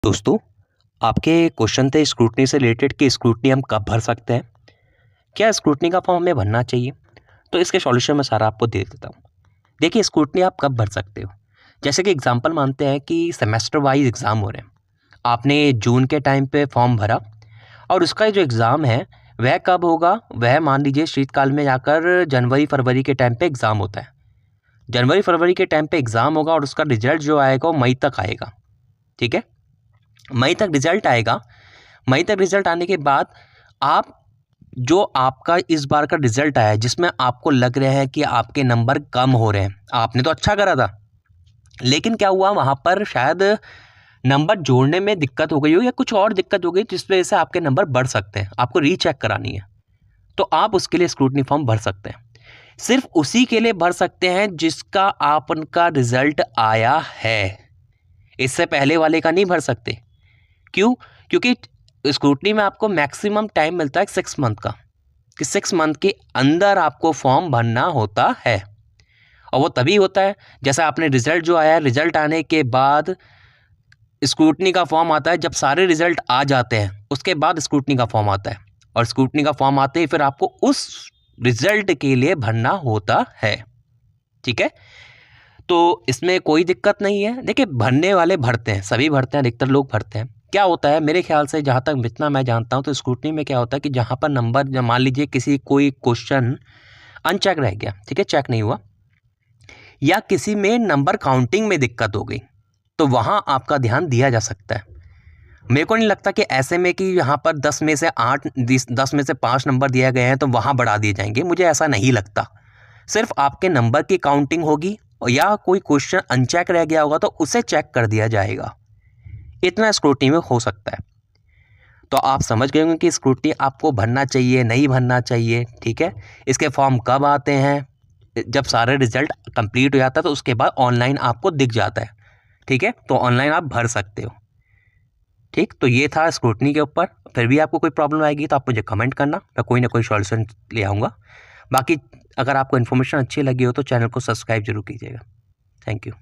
दोस्तों, आपके क्वेश्चन थे स्क्रूटनी से रिलेटेड कि स्क्रूटनी हम कब भर सकते हैं, क्या स्क्रूटनी का फॉर्म हमें भरना चाहिए। तो इसके सॉल्यूशन मैं सारा आपको दे देता हूँ। देखिए, स्क्रूटनी आप कब भर सकते हो। जैसे कि एग्जांपल मानते हैं कि सेमेस्टर वाइज एग्ज़ाम हो रहे हैं, आपने जून के टाइम पे फॉर्म भरा और उसका जो एग्ज़ाम है वह कब होगा, वह मान लीजिए शीतकाल में जाकर जनवरी फरवरी के टाइम पे एग्ज़ाम होता है। जनवरी फरवरी के टाइम पे एग्ज़ाम होगा और उसका रिजल्ट जो आएगा वो मई तक आएगा। ठीक है, मई तक रिजल्ट आएगा। मई तक रिजल्ट आने के बाद आप जो आपका इस बार का रिजल्ट आया है जिसमें आपको लग रहा है कि आपके नंबर कम हो रहे हैं, आपने तो अच्छा करा था लेकिन क्या हुआ वहाँ पर शायद नंबर जोड़ने में दिक्कत हो गई हो या कुछ और दिक्कत हो गई जिस वजह से आपके नंबर बढ़ सकते हैं, आपको रीचेक करानी है, तो आप उसके लिए स्क्रूटनी फॉर्म भर सकते हैं। सिर्फ उसी के लिए भर सकते हैं जिसका आपका रिजल्ट आया है, इससे पहले वाले का नहीं भर सकते। क्यों? क्योंकि स्क्रूटनी में आपको मैक्सिमम टाइम मिलता है 6 मंथ का, कि 6 मंथ के अंदर आपको फॉर्म भरना होता है। और वो तभी होता है जैसा आपने रिजल्ट जो आया है, रिजल्ट आने के बाद स्क्रूटनी का फॉर्म आता है। जब सारे रिजल्ट आ जाते हैं उसके बाद स्क्रूटनी का फॉर्म आता है, और स्क्रूटनी का फॉर्म आते ही फिर आपको उस रिजल्ट के लिए भरना होता है। ठीक है, तो इसमें कोई दिक्कत नहीं है। देखिए, भरने वाले भरते हैं, सभी भरते हैं, अधिकतर लोग भरते हैं। क्या होता है मेरे ख्याल से, जहाँ तक जितना मैं जानता हूँ, तो स्क्रूटनी में क्या होता है कि जहाँ पर नंबर, मान लीजिए किसी कोई क्वेश्चन अनचेक रह गया, ठीक है, चेक नहीं हुआ, या किसी में नंबर काउंटिंग में दिक्कत हो गई, तो वहाँ आपका ध्यान दिया जा सकता है। मेरे को नहीं लगता कि ऐसे में कि यहाँ पर 10 में से 8, 10 में से 5 नंबर दिए गए हैं तो वहाँ बढ़ा दिए जाएंगे, मुझे ऐसा नहीं लगता। सिर्फ आपके नंबर की काउंटिंग होगी या कोई क्वेश्चन अनचेक रह गया होगा तो उसे चेक कर दिया जाएगा, इतना स्क्रूटनी में हो सकता है। तो आप समझ गए होंगे कि स्क्रूटनी आपको भरना चाहिए, नहीं भरना चाहिए। ठीक है, इसके फॉर्म कब आते हैं, जब सारे रिजल्ट कंप्लीट हो जाता है तो उसके बाद ऑनलाइन आपको दिख जाता है। ठीक है, तो ऑनलाइन आप भर सकते हो। ठीक, तो ये था स्क्रूटनी के ऊपर। फिर भी आपको कोई प्रॉब्लम आएगी तो आप मुझे कमेंट करना, मैं कोई ना कोई सॉल्यूशन ले आऊँगा। बाकी अगर आपको इन्फॉर्मेशन अच्छी लगी हो तो चैनल को सब्सक्राइब जरूर कीजिएगा। Thank you.